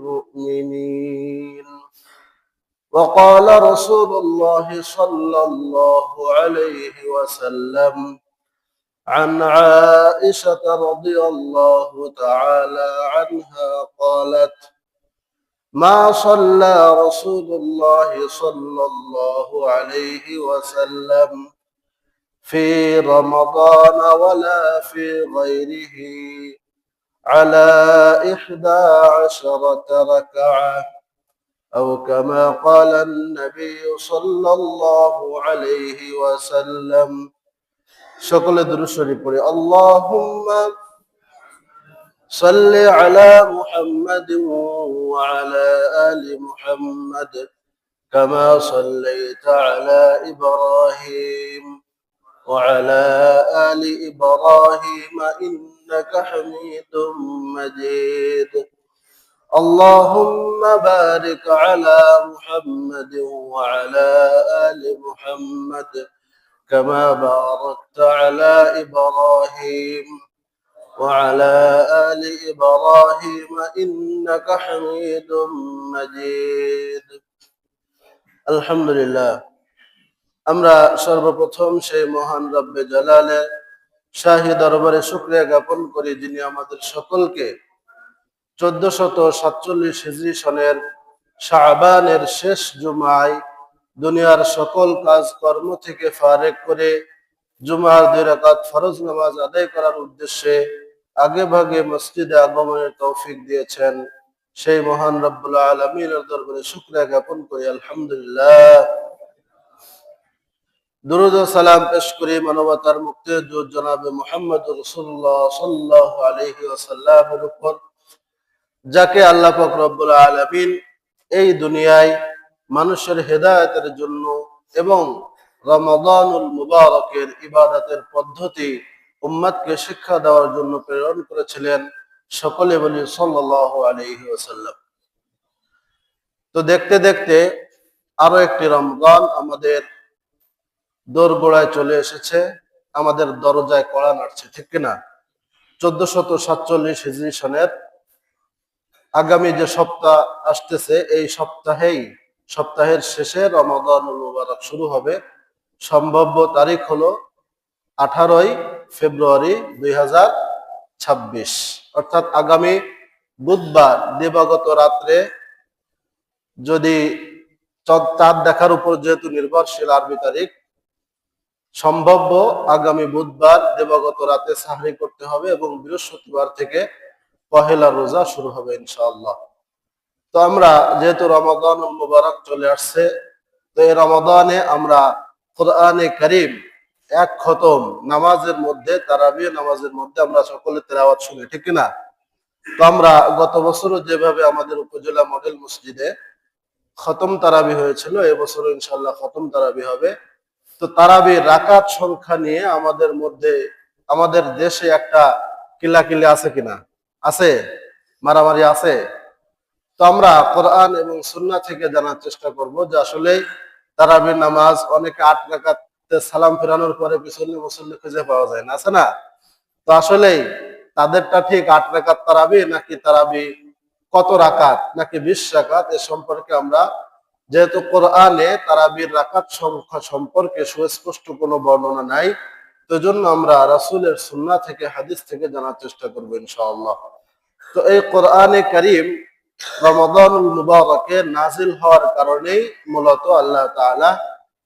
المؤمنين. وقال رسول الله صلى الله عليه وسلم عن عائشة رضي الله تعالى عنها قالت: ما صلى رسول الله صلى الله عليه وسلم في رمضان ولا في غيره على 11 ركعة، أو كما قال النبي صلى الله عليه وسلم. সকলে দুরূদ শরীফ পড়ি। আল্লাহুম্মা সাল্লি আলা মুহাম্মাদিন ওয়া আলা আলি মুহাম্মাদ কামা সাল্লাইতা আলা ইব্রাহিম ওয়া আলা আলি ইব্রাহিম ইন্নাকা হামিদুম মাজিদ। اللهم بارك على محمد وعلى آل محمد كما باركت على إبراهيم وعلى آل إبراهيم إنك حميد مجيد. الحمد لله. আমরা সর্বপ্রথম সেই মহান রব্বে জালালের শাহী দরবারে শুকরিয়া জ্ঞাপন করি, যিনি আমাদের সকলকে 1447 হিজরি সনের শাবানের শেষ জুমায় দুনিয়ার সকল কাজ কর্ম থেকে ফারেক করে জুমার 2 রাকাত ফরজ নামাজ আদায় করার উদ্দেশ্যে আগে ভাগে মসজিদে আগমনের তৌফিক দিয়েছেন। সেই মহান রব্বুল আলামিনের দরবারে শুকরিয়া জ্ঞাপন করি, আলহামদুলিল্লাহ। দুরূদ ও সালাম পেশ করি মানবতার মুক্তিদূত জনাবে মুহাম্মদুর রাসূলুল্লাহ সাল্লাল্লাহু আলাইহি ওয়াসাল্লামের উপর, যাকে আল্লাহ পাক রব্বুল আলামিন এই দুনিয়ায় মানুষের হেদায়েতের জন্য এবং রমাদানুল মুবারকের ইবাদতের পদ্ধতি উম্মতকে শিক্ষা দেওয়ার জন্য প্রেরণ করেছিলেন। সকলে বলি সাল্লাল্লাহু আলাইহি ওয়াসাল্লাম। তো দেখতে দেখতে আরো একটি রমজান আমাদের দোরগোড়ায় চলে এসেছে, আমাদের দরজায় কড়া নাড়ছে, ঠিক কিনা? 1447 হিজরি সনের আগামী যে সপ্তাহ আসতেছে, এই সপ্তাহের শেষে রমাদানুল মুবারক শুরু হবে। সম্ভাব্য তারিখ হলো 18 ফেব্রুয়ারি 2026, অর্থাৎ আগামী বুধবার দিবাগত রাত্রে, যদি চাঁদ দেখার উপর যেহেতু নির্ভরশীল আরবি তারিখ, সম্ভাব্য আগামী বুধবার দিবাগত রাতে সাহরি করতে হবে এবং বৃহস্পতিবার থেকে পহেলা রোজা শুরু হবে ইনশাআল্লাহ। তো আমরা যেহেতু রমাদানুল মুবারক চলে আসছে, তো এই রমাদানে আমরা কোরআনে কারীম এক খতম নামাজের মধ্যে, তারাবিহ নামাজের মধ্যে আমরা সকলে তেলাওয়াত শুনি, ঠিক না? তো আমরা গত বছরও যেভাবে আমাদের উপজেলা মডেল মসজিদে খতম তারাবি হয়েছিল, এবছরও ইনশাআল্লাহ খতম তারাবি হবে। তো তারাবির রাকাত সংখ্যা নিয়ে আমাদের মধ্যে, আমাদের দেশে একটা কিলাকিলি আছে কিনা? আছে, মারামারি আছে। তো আমরা কোরআন এবং সুন্নাহ থেকে জানার চেষ্টা করব যে আসলে তারাবির নামাজ অনেকে 8 রাকাতে সালাম ফেরানোর পরে পিছনে মুসল্লি খুঁজে পাওয়া যায় না, আছে না? তো আসলে তাদেরটা ঠিক 8 রাকাত তারাবি নাকি তারাবি কত রাকাত নাকি 20 রাকাত, এ সম্পর্কে আমরা, যেহেতু কোরআনে তারাবির রাকাত সংখ্যা সম্পর্কে সুস্পষ্ট কোনো বর্ণনা নাই, তো জন্য আমরা রাসূলের সুন্নাহ থেকে, হাদিস থেকে জানার চেষ্টা করব ইনশাআল্লাহ। তো এই কোরআনে কারীম রমাদানুল মুবারকে নাজিল হওয়ার কারণেই মূলত আল্লাহ তাআলা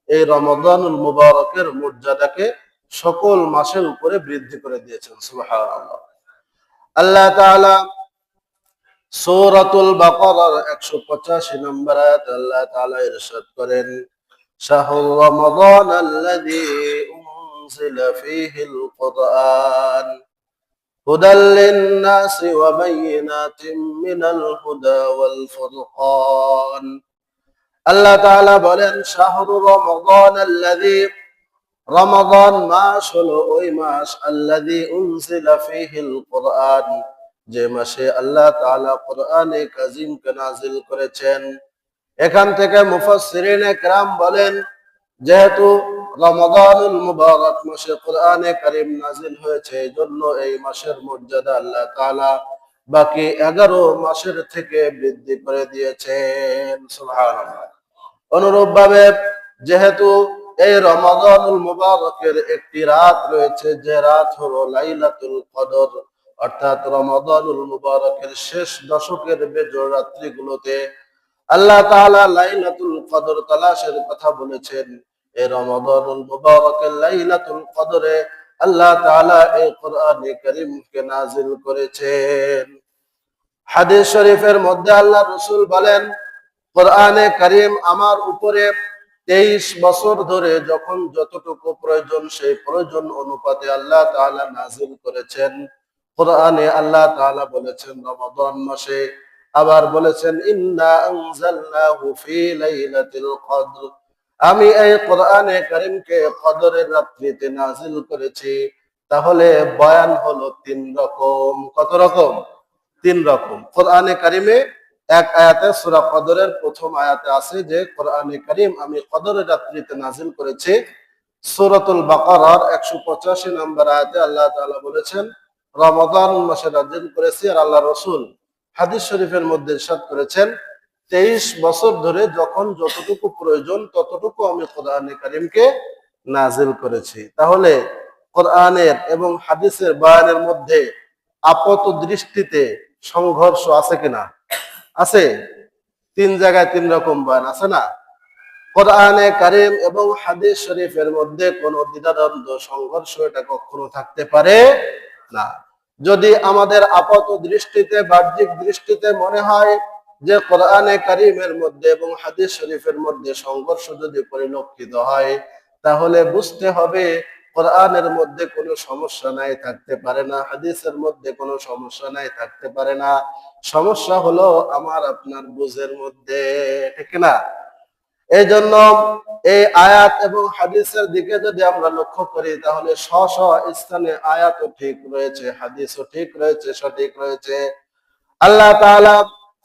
এই রমাদানুল মুবারকের মর্যাদাকে সকল মাসের উপরে বৃদ্ধি করে দিয়েছেন। সুবহানাল্লাহ। আল্লাহ তাআলা সূরাতুল বাকারার 185 নম্বর আয়াত আল্লাহ তাআলা ইরশাদ করেন: শাহরু রমাদানাল্লাযী উনজিলা ফীহিল কুরআন হুদাল লিন-নাসি ওয়া বায়িনাতিন মিনাল হুদা ওয়াল ফুরকান। আল্লাহ তাআলা বলেন, শাহরু রমাদানাল্লাযী, রমাদান মাস হলো ওই মাস, আল্লাযী উনজিলা ফীহিল কুরআন, যে মাসে আল্লাহ তাআলা কোরআনে কাযীমকে নাযিল করেছেন। এখান থেকে মুফাসসিরিনে কেরাম বলেন, যেহেতু রমাদানুল মুবারক মাসে কোরআনে কারীম নাযিল হয়েছে, এজন্য এই মাসের মর্যাদা আল্লাহ তাআলা বাকি 11 মাসের থেকে বৃদ্ধি করে দিয়েছেন। সুবহানাল্লাহ। অনুরূপ ভাবে যেহেতু এই রমাদানুল মুবারকের একটি রাত রয়েছে, যে রাত হলো লাইলাতুল কদর, অর্থাৎ রমাদানুল মুবারকের শেষ দশকের বেজোড় রাত্রিগুলোতে আল্লাহ তাআলা লাইলাতুল কদর তালাশের কথা বলেছেন। এই রমাদানুল মুবারকের লাইলাতুল কদরে আল্লাহ তাআলা এই কোরআনে কারীমকে নাযিল করেছেন। হাদিস শরীফের মধ্যে আল্লাহ রাসূল বলেন, কোরআনে কারীম আমার উপরে 23 বছর ধরে যখন যতটুকু প্রয়োজন সেই প্রয়োজন অনুপাতে আল্লাহ তাআলা নাযিল করেছেন। কোরআনে আল্লাহ তাআলা বলেছেন রমাদান মাসে, আবার বলেছেন ইন্না আনজালনাহু ফি লাইলাতিল কদর, আমি এই কোরআনে কারীমকে কদরের রাত্রিতে নাযিল করেছি। তাহলে বয়ান হলো 3 রকম। কত রকম? 3 রকম। কোরআনে কারীমে এক আয়াতে সূরা কদরের প্রথম আয়াতে আছে যে কোরআনে কারীম আমি কদরের রাত্রিতে নাযিল করেছি। সূরাতুল বাকারার 185 নম্বর আয়াতে আল্লাহ তাআলা বলেছেন রমাদান মাসে নাযিল করেছি। আর আল্লাহ রাসূল হাদিস শরীফের মধ্যে ইরশাদ করেছেন 23 বছর ধরে যখন যতটুকু প্রয়োজন ততটুকু আমি কোরআনে কারীমকে নাযিল করেছি। তাহলে কোরআনের এবং হাদিসের বয়ানের মধ্যে আপাত দৃষ্টিতে সংঘর্ষ আছে কিনা? আছে। 3 জায়গায় 3 রকম বয়ান আছে না? কোরআনে কারীম এবং হাদিস শরীফের মধ্যে কোনো দ্বিধাদ্বন্দ্ব সংঘর্ষ এটা কখনো থাকতে পারে না। যদি আমাদের আপাত দৃষ্টিতে বাহ্যিক দৃষ্টিতে মনে হয় যে কোরআনে কারীমের মধ্যে এবং হাদিস শরীফের মধ্যে সংঘর্ষ যদি পরিলক্ষিত হয়, তাহলে বুঝতে হবে কোরআনের মধ্যে কোনো সমস্যা নাই থাকতে পারে না, হাদিসের মধ্যে কোনো সমস্যা নাই থাকতে পারে না। সমস্যা হলো আমার আপনার বুঝের মধ্যে, ঠিক না? এই জন্য এই আয়াত এবং হাদিসের দিকে যদি আমরা লক্ষ্য করি তাহলে স্ব স্থানে আয়াতও ঠিক রয়েছে, হাদিসও ঠিক রয়েছে, সঠিক রয়েছে। আল্লাহ তাআলা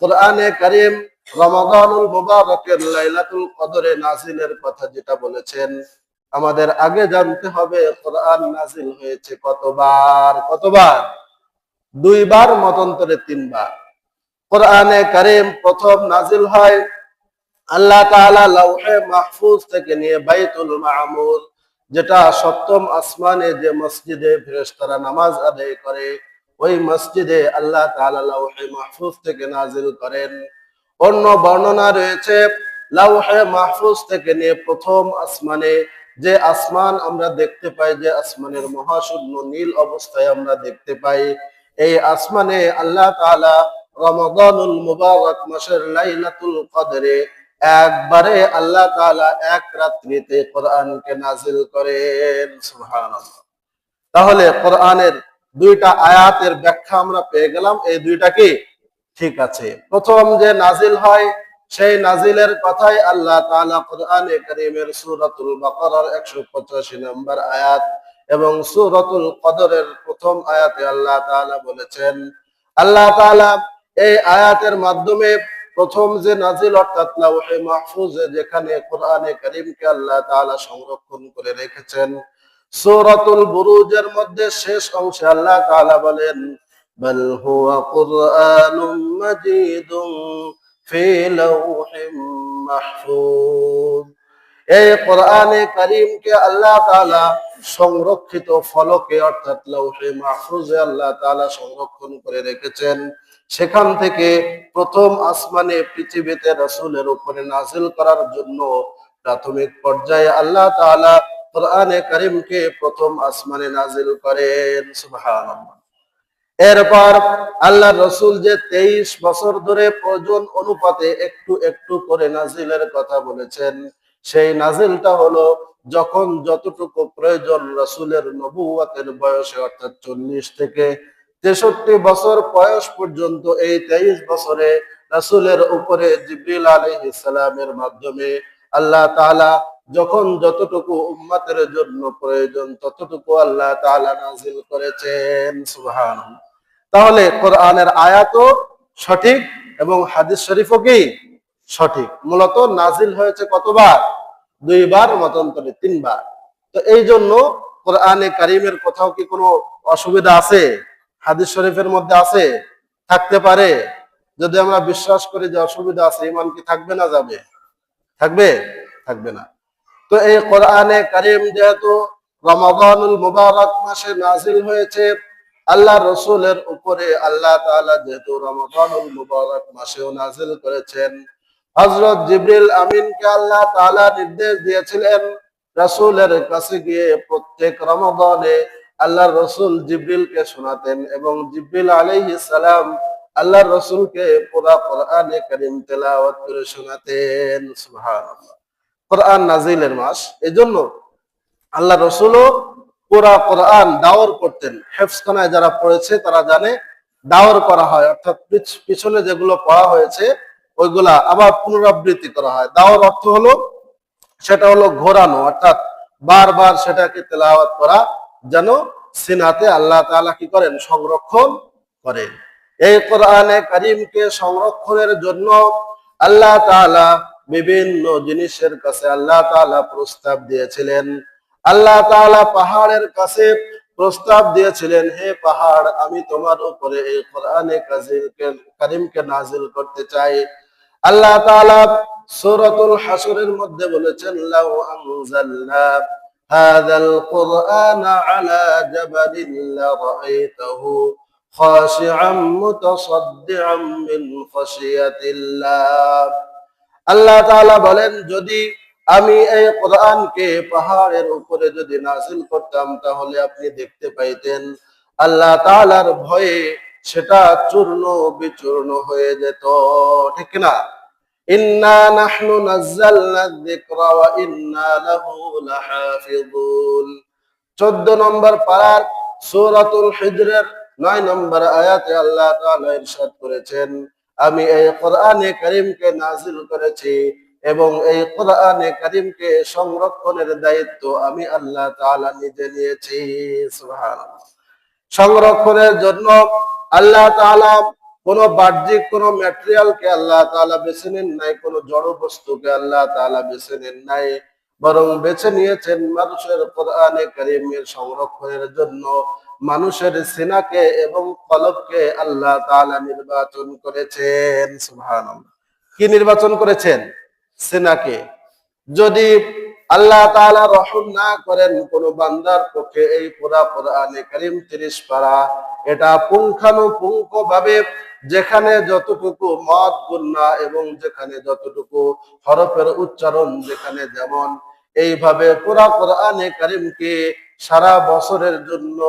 কোরআনে কারীম রমাদানুল মুবারকের লাইলাতুল কদরে নাযিলের কথা যেটা বলেছেন, আমাদের আগে জানতে হবে কোরআন নাযিল হয়েছে কতবার? কতবার? 2 বার, মতান্তরে 3 বার। কোরআনে কারীম প্রথম নাযিল হয় আল্লাহ তাআলা লাউহে মাহফুজ থেকে নিয়ে বাইতুল মামুর, যেটা 7ম আসমানে যে মসজিদে ফেরেশতারা নামাজ আদায় করে, ওই মসজিদে আল্লাহ তাআলা লাউহে মাহফুজ থেকে নাযিল করেন। অন্য বর্ণনা রয়েছে লাউহে মাহফুজ থেকে নিয়ে প্রথম আসমানে, যে আসমান আমরা দেখতে পাই, যে আসমানের মহাশূন্য নীল অবস্থায় আমরা দেখতে পাই, এই আসমানে আল্লাহ তাআলা রমাদানুল মুবারক মাসের লাইলাতুল কদরে একবারে আল্লাহ তাআলা এক রাত্রিতে কোরআনকে নাযিল করেন। সুবহানাল্লাহ। তাহলে কোরআনের 2টা আয়াতের ব্যাখ্যা আমরা পেয়ে গেলাম, এই 2টা কি ঠিক আছে। প্রথম যে নাযিল হয় সেই নাযিলের কথাই আল্লাহ তাআলা কোরআনে কারীমের সূরাতুল বাকারার 185 নম্বর আয়াত এবং সূরাতুল কদরের প্রথম আয়াতে আল্লাহ তাআলা বলেছেন। আল্লাহ তাআলা এই আয়াতের মাধ্যমে প্রথম যে নাযিল অর্থাৎ লাউহে মাহফুজে যেখানে কোরআনে কারীমকে আল্লাহ তাআলা সংরক্ষণ করে রেখেছেন, সূরাতুল বুরুজের মধ্যে শেষ অংশে আল্লাহ তাআলা বলেন বাল হুয়া কুরআনুম মাজিদুন ফি লাউহিম মাহফুজ। এই কোরআনে কারীমকে আল্লাহ তাআলা সংরক্ষিত ফলকে অর্থাৎ লাউহে মাহফুজে আল্লাহ তাআলা সংরক্ষণ করে রেখেছেন। সেখান থেকে প্রথম আসমানে পৃথিবীতে রাসূলের উপরে নাযিল করার জন্য প্রাথমিক পর্যায়ে আল্লাহ তাআলা কোরআনে কারীমকে প্রথম আসমানে নাযিল করেন। সুবহানাল্লাহ। এরপর আল্লাহ রাসূল যে 23 বছর ধরে প্রয়োজন অনুপাতে একটু একটু করে নাযিলের কথা বলেছেন, সেই নাযিলটা হলো যখন যতটুকু প্রয়োজন রাসূলের নবুয়তের বয়সে, অর্থাৎ 40 থেকে 63 বছর বয়স পর্যন্ত এই 23 বছরে রাসূলের উপরে জিবরিল আলাইহিস সালামের মাধ্যমে আল্লাহ তাআলা যখন যতটুকু উম্মতের জন্য প্রয়োজন ততটুকু আল্লাহ তাআলা নাযিল করেছেন। সুবহানাল্লাহ। তাহলে কোরআনের আয়াতও সঠিক এবং হাদিস শরীফও কি সঠিক। মূলত নাযিল হয়েছে কতবার? 2 বার, মতান্তরে 3 বার। তো এই জন্য কোরআনে কারীমের কোথাও কি কোনো অসুবিধা আছে? হাদিস শরীফের মধ্যে আছে? থাকতে পারে? যদি আমরা বিশ্বাস করি যে অসুবিধা আছে, ইমান কি থাকবে না যাবে? থাকবে? থাকবে না। তো এই কোরআনে কারীম যেহেতু রমাদানুল মুবারক মাসে নাজিল হয়েছে, আল্লাহ রসুলের উপরে আল্লাহ তাআলা যেহেতু রমাদানুল মুবারক মাসেও নাজিল করেছেন, হযরত জিবরিল আমিনকে আল্লাহ তাআলা নির্দেশ দিয়েছিলেন রাসূলের কাছে গিয়ে প্রত্যেক রমাদানে আল্লাহ রসুল জিবরিলকে শোনাতেন এবং জিবরিল আলাইহিস সালাম আল্লাহ রসুলকে পুরা কোরআনে কারীম তেলাওয়াত করে শোনাতেন। সুবহানাল্লাহ। কোরআন নাজিলের মাস, এজন্য আল্লাহ রসুলও পুরা কোরআন দাওর করতেন। হেফজখানায় যারা পড়েছে তারা জানে দাওর করা হয়, অর্থাৎ পিছনে যেগুলো পড়া হয়েছে ওইগুলা আবার পুনরাবৃত্তি করা হয়। দাওর অর্থ হলো, সেটা হলো ঘোরানো, অর্থাৎ বারবার সেটাকে তেলাওয়াত করা, যেন সিনাতে আল্লাহ তাআলা কি করেন, সংরক্ষণ করেন। এই কোরআনে কারীমকে সংরক্ষণের জন্য আল্লাহ তাআলা বিভিন্ন জিনিসের কাছে আল্লাহ তাআলা প্রস্তাব দিয়েছিলেন। আল্লাহ তাআলা পাহাড়ের কাছে প্রস্তাব দিয়েছিলেন, হে পাহাড়, আমি তোমার উপরে এই কোরআনে কারীমকে নাজিল করতে চাই। আল্লাহ তাআলা সূরাতুল হাসরের মধ্যে বলেছেন, লাউ আনজালনা হাযাল কুরআনা আলা জাবালিন লারাআইতাহু খাশিআম মুতাসাদ্দিআম মিন খাশিয়াতিল্লাহ। আল্লাহ তাআলা বলেন, যদি আমি এই কোরআনকে পাহাড়ের উপরে যদি নাজিল করতাম, তাহলে আপনি দেখতে পাইতেন আল্লাহ তাআলার ভয়ে সেটা চূর্ণ বিচূর্ণ হয়ে যেত। ঠিক না? ইন্না নাহনু নাযালনা যিকরা ওয়া ইন্না লাহু লাহাফিযুন। 14 নম্বর পারার সূরাতুল হিজরের 9 নম্বর আয়াতে আল্লাহ তাআলা ইরশাদ করেছেন, আমি এই কোরআনে কারীমকে নাজিল করেছি এবং এই কোরআনে কারীমকে সংরক্ষণের দায়িত্ব আমি আল্লাহ তাআলা নিজে নিয়েছি। সুবহানাল্লাহ। সংরক্ষণের জন্য আল্লাহ তাআলা কোন বাহ্যিক কোন ম্যাটেরিয়ালকে আল্লাহ তাআলা বেছে নেন নাই, কোন জড় বস্তুকে আল্লাহ তাআলা বেছে নেন নাই, বরং বেছে নিয়েছেন মানুষের কোরআনে কারীমের সংরক্ষণের জন্য মানুষের সিনাকে এবং কলবকে আল্লাহ তাআলা নির্বাচন করেছেন। সুবহানাল্লাহ। কি নির্বাচন করেছেন? সিনাকে। যদি আল্লাহ তাআলা রহম না করেন কোন বান্দার পক্ষে এই পুরা কোরআনে কারীম 30 পারা, এটা পুঙ্খানুপুঙ্খ ভাবে যেখানে যতটুকু মদ গুন্না এবং যেখানে যতটুকু হরফের উচ্চারণ যেখানে যেমন, এইভাবে পুরা কোরআনে কারীমকে সারা বছরের জন্য,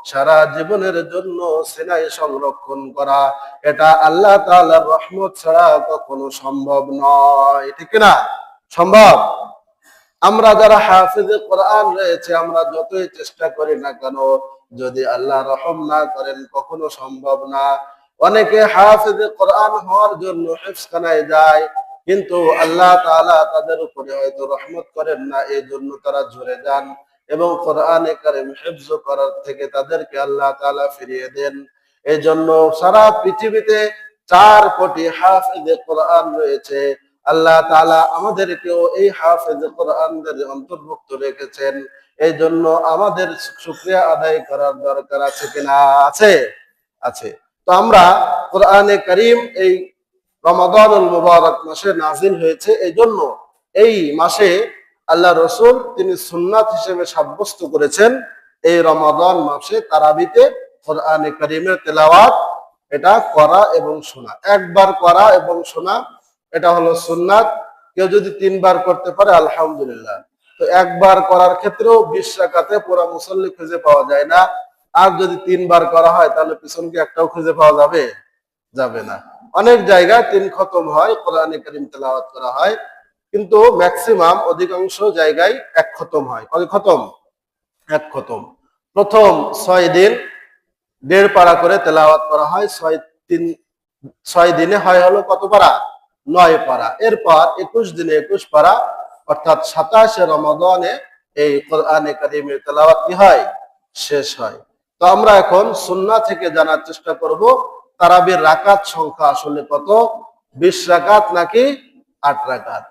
সারা জীবনের জন্য সিনায় সংরক্ষণ করা, এটা আল্লাহ তাআলার রহমত ছাড়া কখনো সম্ভব নয়। ঠিক না? সম্ভব? আমরা যারা হাফেজে কোরআন রয়েছে, আমরা যতই চেষ্টা করি না কেন, যদি আল্লাহ রহম না করেন কখনো সম্ভব না। অনেকে হাফেজে কোরআন হওয়ার জন্য হেফজখানায় যায়, কিন্তু আল্লাহ তাআলা তাদের উপরে হয়তো রহমত করেন না, এই জন্য তারা ঝরে যান এবং কোরআনে কারীম হিফজ করার থেকে তাদেরকে আল্লাহ তাআলা ফিরিয়ে দেন। এই জন্য সারা পৃথিবীতে 4 কোটি হাফেজে কোরআন রয়েছে। আল্লাহ তাআলা আমাদেরকেও এই হাফেজে কোরআনদের অন্তর্ভুক্ত রেখেছেন। এই জন্য আমাদের শুকরিয়া আদায় করার দরকার আছে কিনা? আছে, আছে। তো আমরা কোরআনে কারীম এই রমাদানুল মুবারক মাসে নাজিল হয়েছে, এই জন্য এই মাসে আল্লাহ রসুল তিনি সুন্নাত হিসেবে সাব্যস্ত করেছেন এই রমাদান মাসে তারাবিতে কোরআনে কারীমের তেলাওয়াত এটা করা এবং শোনা। একবার করা এবং শোনা এটা হলো সুন্নাত। কেউ যদি 3 বার করতে পারে আলহামদুলিল্লাহ। তো একবার করার ক্ষেত্রেও 20 রাকাতে পুরা মুসল্লি খুঁজে পাওয়া যায় না। আর যদি 3 বার করা হয় তাহলে পিছনকে একটাও খুঁজে পাওয়া যাবে? যাবে না। অনেক জায়গায় 3 খতম হয়, কোরআনে কারীম তেলাওয়াত করা হয়, কিন্তু ম্যাক্সিমাম অধিকাংশ জায়গায় 1 খতম হয়। কয় খতম? 1 খতম। প্রথম 6 দিন 1.5 পারা করে তেলাওয়াত করা হয়। 6 দিনে হয় হলো কত পারা? 9 পারা। এরপর 21 দিনে 21 পারা, অর্থাৎ 27 রমাদানে এই কোরআনে কারীমের তেলাওয়াত কি হয়? শেষ হয়। তো আমরা এখন সুন্নাহ থেকে জানার চেষ্টা করব তারাবির রাকাত সংখ্যা আসলে কত, 20 রাকাত নাকি 8 রাকাত।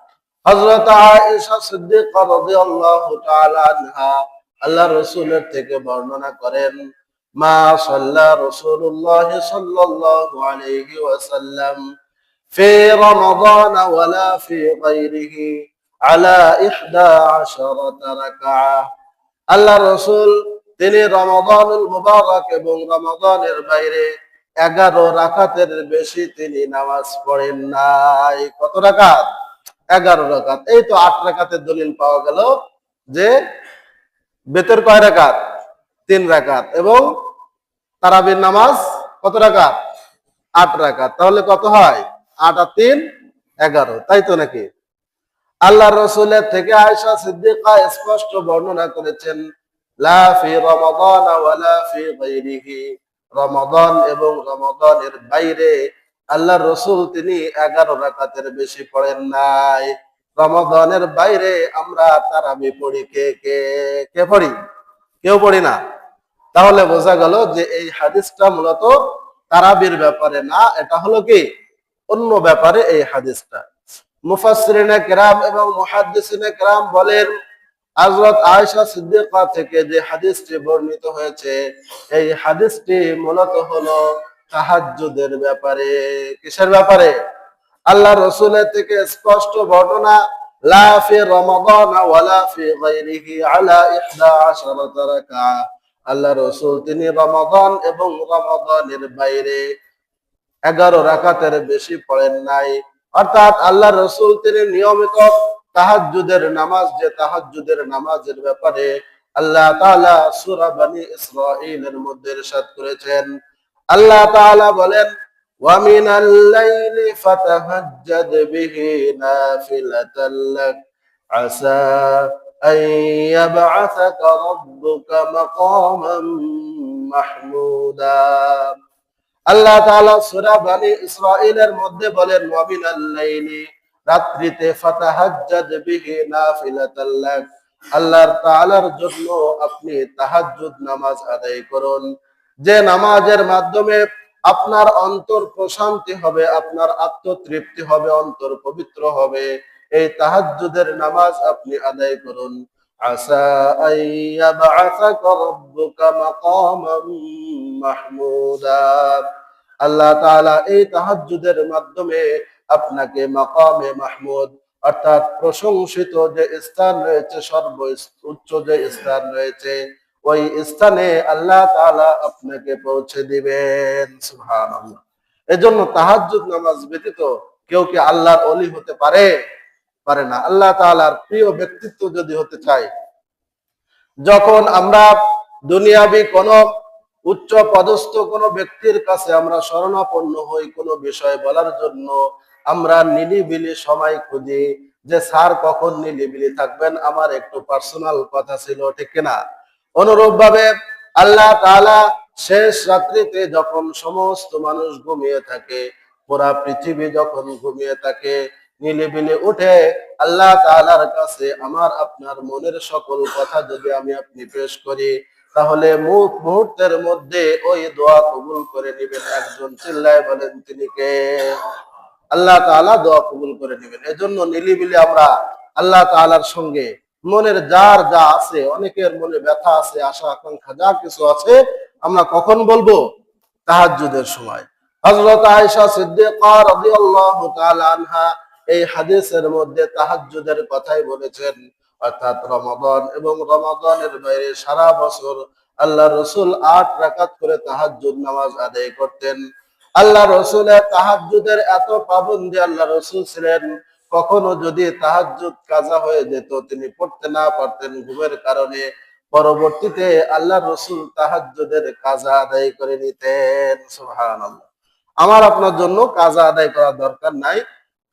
হযরত আয়েশা সিদ্দিকা রাদিয়াল্লাহু তাআলা আনহা আল্লাহর রাসূলের থেকে বর্ণনা করেন, মা সাল্লা রাসূলুল্লাহ সাল্লাল্লাহু আলাইহি ওয়াসাল্লাম ফি রমাদান ওয়ালা ফি গায়রিহি আলা 11 রাকাআহ। আল্লাহ রাসূল তিনি রমাদানুল মুবারক এবং রমাদানের বাইরে 11 রাকাতের বেশি তিনি নামাজ পড়েন নাই। কত রাকাত? 11 রাকাত। এই তো 8 রাকাতের দলিল পাওয়া গেল যে বেতের কয় রাকাত? 3 রাকাত। এবং তারাবির নামাজ কত রাকাত? 8 রাকাত। তাহলে কত হয়? 8 আর 3 11, তাই তো নাকি? আল্লাহ রাসূলের থেকে আয়েশা সিদ্দিকা স্পষ্ট বর্ণনা করেছেন, লা ফি রমাদান ওয়ালা ফি গায়রিহি, রমাদান এবং রমাদানের বাইরে আল্লাহ রাসূল তিনি 11 রাকাতের বেশি পড়েন নাই। রমাদানের বাইরে আমরা তারাবি পড়ি কে কে? কে পড়ি? কেউ পড়ি না। তাহলে বোঝা গেল যে এই হাদিসটা মূলত তারাবির ব্যাপারে না, এটা হলো কি অন্য ব্যাপারে এই হাদিসটা। মুফাসসিরিনে কেরাম এবং মুহাদ্দিসিনে কেরাম বলেন, হযরত আয়েশা সিদ্দিকা থেকে যে হাদিসটি বর্ণিত হয়েছে, এই হাদিসটি মূলত হলো তাহাজ্জুদের ব্যাপারে। কিসের ব্যাপারে? আল্লাহ রাসূলের থেকে স্পষ্ট বর্ণনা, লা ফি রমাদান ওয়ালা ফি গায়রিহি আলা 11 রাকাআহ। আল্লাহ রাসূল তিনি রমাদান এবং রমাদানের বাইরে 11 রাকাতের বেশি পড়েন নাই। অর্থাৎ আল্লাহ রাসূল তিনি নিয়মিত তাহাজ্জুদের নামাজ, যে তাহাজ্জুদের নামাজের ব্যাপারে আল্লাহ তাআলা সূরা বনী ইসরাঈলের মধ্যে ইরশাদ করেছেন। আল্লাহ তাআলা বলেন, ওয়া মিনাল লাইলি ফাতাহাজ্জাদ বিহি নাফিলাতাল লাক আসা আন ইয়াবআসাকা রাব্বুকা মাকামান মাহমুদা। আল্লাহ তাআলা সূরা বনী ইসরাঈলের মধ্যে বলেন, ওয়া মিনাল লাইলি, রাত্রিতে, ফাতাহাজ্জাদ বিহি নাফিলাতাল লাক, আল্লাহ তাআলার জন্য আপনি তাহাজ্জুদ নামাজ আদায় করুন, যে নামাজের মাধ্যমে আপনার অন্তর প্রশান্তি হবে, আপনার আত্মতৃপ্তি হবে, অন্তর পবিত্র হবে। এই তাহাজ্জুদের নামাজ আপনি আদায় করুন। আসা আইয়াবআসাকা রাব্বুকা মাকামান মাহমুদা, আল্লাহ তাআলা এই তাহাজ্জুদের মাধ্যমে আপনাকে মাকামে মাহমুদ, অর্থাৎ প্রশংসিত যে স্থান রয়েছে, সর্বোচ্চ যে স্থান রয়েছে, ওই স্থানে আল্লাহ তাআলা আপনাকে পৌঁছে দিবেন। সুবহানাল্লাহ। এজন্য তাহাজ্জুদ নামাজ ব্যতীত কেউ কি আল্লাহর ওলি হতে পারে? পারে না। আল্লাহ তাআলার প্রিয় ব্যক্তিত্ব যদি হতে চায়, যখন আমরা দুনিয়াবি কোন উচ্চ পদস্থ কোন ব্যক্তির কাছে আমরা শরণাপন্ন হই কোনো বিষয় বলার জন্য, আমরা নিলিবিলি সময় খুঁজি যে স্যার কখন নিলিবিলি থাকবেন, আমার একটু পার্সোনাল কথা ছিল, ঠিক কিনা? অনুরূপ ভাবে আল্লাহ তাআলা শেষ রাত্রিতে যখন সমস্ত মানুষ ঘুমিয়ে থাকে, পুরা পৃথিবী যখন ঘুমিয়ে থাকে, নিলিবিলি উঠে আল্লাহ তাআলার কাছে আমার আপনার মনের সকল কথা যদি আমি আপনি পেশ করি, তাহলে মুহূর্তের মধ্যে ওই দোয়া কবুল করে নেবেন। একজন চিল্লায় বলেন তিনি কে? আল্লাহ তাআলা দোয়া কবুল করে নেবেন। এজন্য নিলিবিলি আমরা আল্লাহ তাআলার সঙ্গে মনের যার যা আছে, অনেকের মনে ব্যথা আছে, আশা আকাঙ্ক্ষা যা কিছু আছে, আমরা কখন বলবো? তাহাজ্জুদের সময়। হযরত আয়েশা সিদ্দিকা রাদিয়াল্লাহু তাআলা আনহা এই হাদিসের মধ্যে তাহাজ্জুদের কথাই বলেছেন। অর্থাৎ রমাদান এবং রমাদানের বাইরে সারা বছর আল্লাহ রাসূল 8 রাকাত করে তাহাজ্জুদ নামাজ আদায় করতেন। আল্লাহ রাসূলের তাহাজ্জুদের এত পাবন্দি আল্লাহ রাসূল ছিলেন, কখনো যদি তাহাজ্জুদ কাজা হয়ে যেত, তিনি পড়তে না পারতেন ঘুমের কারণে, পরবর্তীতে আল্লাহ রাসূল তাহাজ্জুদের কাজা আদায় করে নিতেন। সুবহানাল্লাহ। আমার আপনার জন্য কাজা আদায় করার দরকার নাই,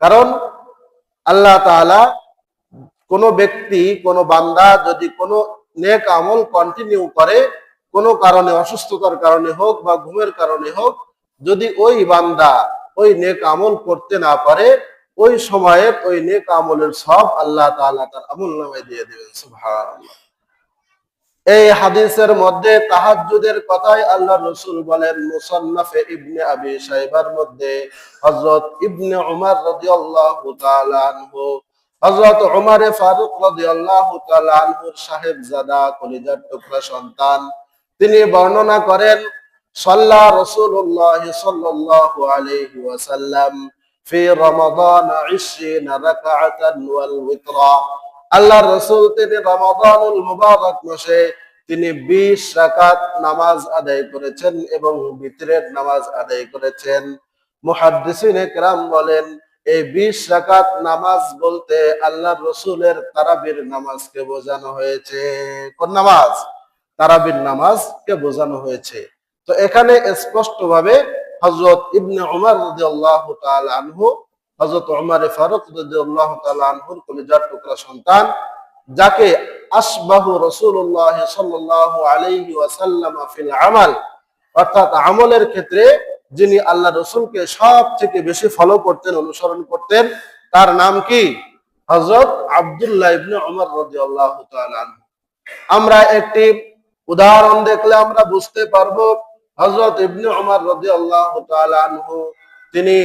কারণ আল্লাহ তাআলা কোন ব্যক্তি, কোন বান্দা যদি কোন নেক আমল কন্টিনিউ করে, কোন কারণে, অসুস্থতার কারণে হোক বা ঘুমের কারণে হোক, যদি ওই বান্দা ওই নেক আমল করতে না পারে, ওই সময়ের ওই নেক আমলের সব আল্লাহ তাআলা তার আমলনামায় দিয়ে দিবেন। সুবহানাল্লাহ। এই হাদিসের মধ্যে তাহাজ্জুদের কথাই আল্লাহ রাসূল বলেন, মুসান্নাফে ইবনে আবি শাইবার মধ্যে হযরত ইবনে উমর রাদিয়াল্লাহু তাআলা আনহু, হযরত উমরে ফারুক রাদিয়াল্লাহু তাআলা আনহুর সাহেবজাদা কলিজার টুকরা সন্তান তিনি বর্ণনা করেন সাল্লা রাসূলুল্লাহ সাল্লাল্লাহু আলাইহি ওয়াসাল্লাম ফি রমাদান 20 রাকাআতান ওয়াল উতরা। আল্লাহর রাসূল তিনি রমাদানুল মুবারক মাসে তিনি 20 রাকাত নামাজ আদায় করেছেন এবং বিতরের নামাজ আদায় করেছেন। মুহাদ্দিসিনে কেরাম বলেন এই 20 রাকাত নামাজ বলতে আল্লাহর রাসূলের তারাবির নামাজকে বোঝানো হয়েছে। কোন নামাজ? তারাবির নামাজকে বোঝানো হয়েছে। তো এখানে স্পষ্টভাবে হযরত ইবনে উমর রাদিয়াল্লাহু তাআলা আনহু, হযরত উমর ফারুক রাদিয়াল্লাহু তাআলা আনহুর কলিজার টুকরা সন্তান, যাকে আশবাহু রাসূলুল্লাহ সাল্লাল্লাহু আলাইহি ওয়াসাল্লাম ফিল আমাল, অর্থাৎ আমলের ক্ষেত্রে যিনি আল্লাহ রাসূলকে সবথেকে বেশি ফলো করতেন, অনুসরণ করতেন, তার নাম কি? হযরত আব্দুল্লাহ ইবনে উমর রাদিয়াল্লাহু তাআলা আনহু। আমরা একটি উদাহরণ দেখলে আমরা বুঝতে পারবো হযরত ইবনে উমর রাদিয়াল্লাহু তাআলা আনহু তিনি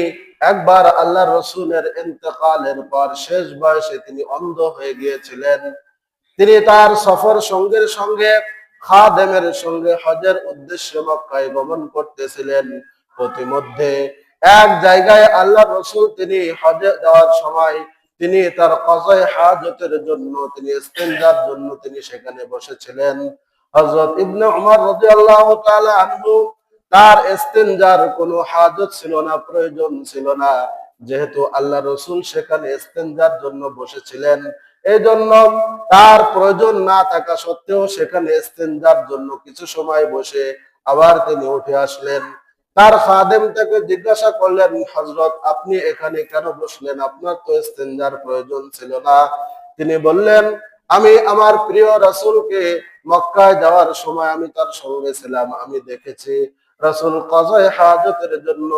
একবার আল্লাহর রাসূলের ইন্তেকালের পর শেষ বয়সে তিনি অন্ধ হয়ে গিয়েছিলেন। তিনি তার সফর সঙ্গের সঙ্গে খাদেমের সঙ্গে হজের উদ্দেশ্যে মক্কায় গমন করতেছিলেন। প্রতিমধ্যে এক জায়গায় আল্লাহর রাসূল তিনি হজে যাওয়ার সময় তিনি তার কযায়ে হাজতের জন্য, তিনি ইস্তেনজার জন্য তিনি সেখানে বসেছিলেন। হযরত ইবনে উমর রাদিয়াল্লাহু তাআলা আনহু তার ইস্তেনজার কোনো হাজত ছিল না, প্রয়োজন ছিল না, যেহেতু আল্লাহ রাসূল সেখানে ইস্তেনজার জন্য বসেছিলেন। এই জন্য তার প্রয়োজন না থাকা সত্ত্বেও সেখানে ইস্তেনজার জন্য কিছু সময় বসে আবার তিনি উঠে আসলেন। তার খাদেম তাকে জিজ্ঞাসা করলেন, হযরত আপনি এখানে কেন বসলেন? আপনার তো ইস্তেনজার প্রয়োজন ছিল না। তিনি বললেন, আমি আমার প্রিয় রাসূলকে মক্কায় যাওয়ার সময় আমি তার সঙ্গে ছিলাম, আমি দেখেছি রাসূল কযায়ে হাজতের জন্য,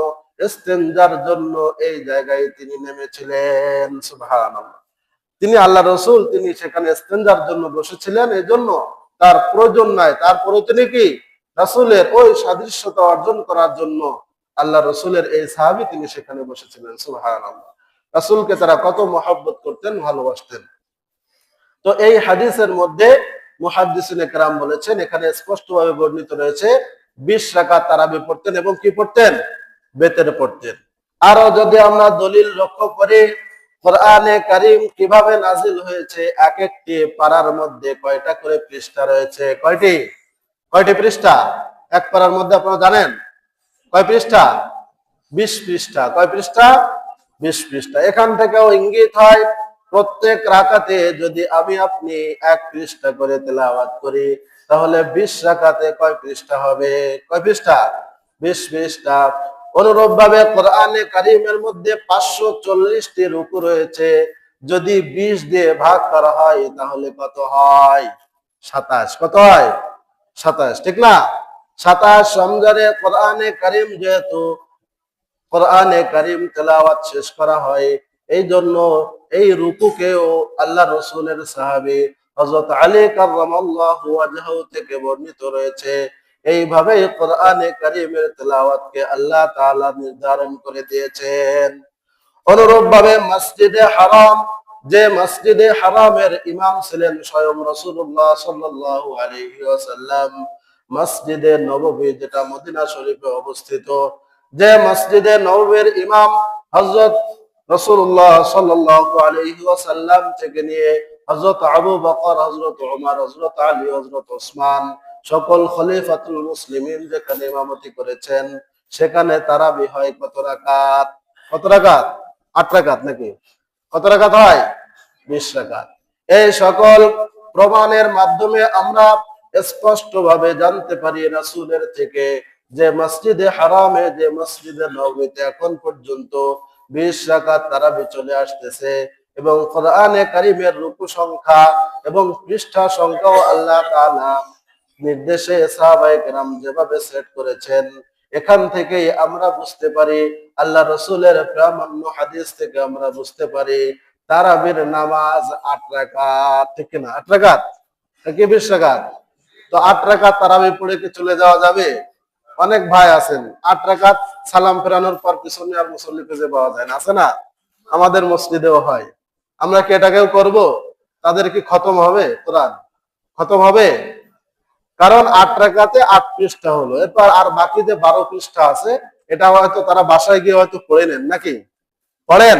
ইস্তেনজার জন্য এই জায়গায় তিনি নেমেছিলেন। সুবহানাল্লাহ। তিনি আল্লাহ রাসূল তিনি সেখানে ইস্তেনজার জন্য বসেছিলেন, এজন্য তার প্রয়োজন নাই। তারপরে তিনি কি রাসূলের ওই সাদৃশ্যতা অর্জন করার জন্য আল্লাহ রাসূলের এই সাহাবী তিনি সেখানে বসেছিলেন। সুবহানাল্লাহ। রাসূলকে তারা কত মহব্বত করতেন, ভালোবাসতেন। তো এই হাদিসের মধ্যে মুহাদ্দিসিনে কেরাম বলেছেন, এখানে স্পষ্টভাবে বর্ণিত রয়েছে 20 রাকাত তারাবি পড়তেন এবং কি পড়তেন? বেতের পড়তেন। আরো যদি আমরা দলিল লক্ষ্য করি, কোরআনে কারীম কিভাবে নাজিল হয়েছে, এক একটি পারার মধ্যে কয়টা করে পৃষ্ঠা রয়েছে? কয়টি পৃষ্ঠা? এক পারার মধ্যে আপনারা জানেন কয় পৃষ্ঠা? 20 পৃষ্ঠা। কয় পৃষ্ঠা? 20 পৃষ্ঠা। এখান থেকেও ইঙ্গিত হয় প্রত্যেক রাকাতে যদি আমি আপনি 1 পৃষ্ঠা করে তেলাওয়াত করি তাহলে 20 রাকাতে কয় পৃষ্ঠা হবে? কয় পৃষ্ঠা? 20 পৃষ্ঠা। অনুরূপ ভাবে কোরআনে কারীমের মধ্যে 540টি রুকু রয়েছে। যদি 20 দিয়ে ভাগ করা হয় তাহলে কত হয়? 27। কত হয়? 27, ঠিক না? 27 রমজানে কোরআনে কারীম, যেহেতু কোরআনে কারীম তেলাওয়াত শেষ করা হয়, এই জন্য এই রুকুকেও আল্লাহ রাসূলের সাহাবী হযরত আলী কাররামাল্লাহু ওয়াজহু থেকে বর্ণিত রয়েছে। এইভাবে কোরআনে কারীমের তেলাওয়াতকে আল্লাহ তাআলা নির্ধারণ করে দিয়েছেন। অনুরূপ ভাবে মসজিদে হারাম, যে মসজিদে হারামের ইমাম ছিলেন স্বয়ং রাসূলুল্লাহ সাল্লাল্লাহু আলাইহি ওয়াসাল্লাম, মসজিদে নববী যেটা মদিনা শরীফে অবস্থিত, যে মসজিদে নববীর ইমাম হযরত রাসূলুল্লাহ সাল্লাল্লাহু আলাইহি ওয়াসাল্লাম থেকে নিয়ে হযরত আবু বকর, হযরত ওমর, হযরত আলী, হযরত ওসমান সকল খলিফাতুল মুসলিমিন যেখানে ইমামতি করেছেন, সেখানে তারাবি হয় কত রাকাত? কত রাকাত? 8 রাকাত নাকি? কত রাকাত হয়? 20 রাকাত। এই সকল প্রমাণের মাধ্যমে আমরা স্পষ্টভাবে জানতে পারি রাসূলের থেকে যে মসজিদে হারামে, যে মসজিদে নববীতে এখন পর্যন্ত 20 রাকাত তারাবি চলে আসতেছে এবং কোরআনে কারীমের রুকু সংখ্যা এবং পৃষ্ঠা সংখ্যাও আল্লাহ তাআলা নির্দেশে সাহাবায়ে কেরাম যেভাবে সেট করেছেন, এখান থেকেই আমরা বুঝতে পারি, আল্লাহ রাসূলের প্রামাণ্য হাদিস থেকে আমরা বুঝতে পারি তারাবির নামাজ 8 রাকাত, ঠিক না? 8 রাকাত নাকি 20 রাকাত? তো 8 রাকাত তারাবি পড়ে কি চলে যাওয়া যাবে? অনেক ভাই আছেন 8 রাকাত সালাম ফেরানোর পর পিছনে আর মুসল্লি খুঁজে পাওয়া যায় না, আছে না? আমাদের মসজিদেও হয়। আমরা কি এটাকেও করব? তাদের কি খতম হবে? কোরআন খতম হবে? কারণ 8 রাকাতে 8 পৃষ্ঠা হলো, এরপর আর বাকি যে 12 পৃষ্ঠা আছে এটা হয়তো তারা বাসায় গিয়ে হয়তো পড়ে নেন, নাকি পড়েন?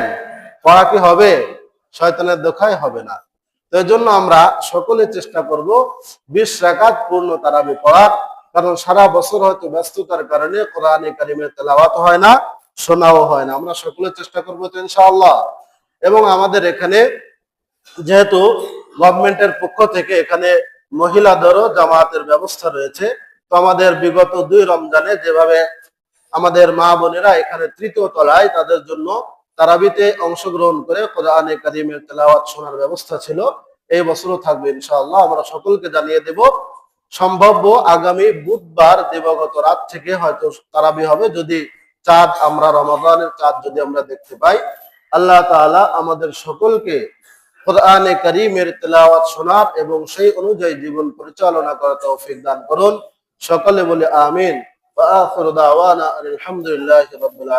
পড়া কি হবে? শয়তানের দোহাই হবে না। তো এই জন্য আমরা সকলে চেষ্টা করব 20 রাকাত পূর্ণ তারাবি পড়ার, কারণ সারা বছর হয়তো ব্যস্ততার কারণে কোরআনে কারিমের তেলাওয়াত হয় না, শোনাও হয় না। আমরা সকলে চেষ্টা করবো তো ইনশাআল্লাহ। এবং আমাদের এখানে যেহেতু গভর্নমেন্টের পক্ষ থেকে এখানে মহিলাদেরও জামায়াতের ব্যবস্থা রয়েছে, তো আমাদের বিগত 2 রমজানে যেভাবে আমাদের মা বোনেরা এখানে 3য় তলায় তাদের জন্য তারাবিতে অংশগ্রহণ করে কোরআনে কারিমের তেলাওয়াত শোনার ব্যবস্থা ছিল, এই বছরও থাকবে ইনশাআল্লাহ। আমরা সকলকে জানিয়ে দেব, সম্ভাব্য আগামী বুধবার দিবাগত রাত থেকে হয়তো তারাবি হবে, যদি চাঁদ আমরা রমাদানের চাঁদ যদি আমরা দেখতে পাই। আল্লাহ তাআলা আমাদের সকলকে কোরআনে কারীমের তেলাওয়াত শোনার এবং সেই অনুযায়ী জীবন পরিচালনা করার তৌফিক দান করুন। সকলে বলে আমিন। ওয়া আখিরু দাওয়ানা আলহামদুলিল্লাহি রাব্বিল আলামিন।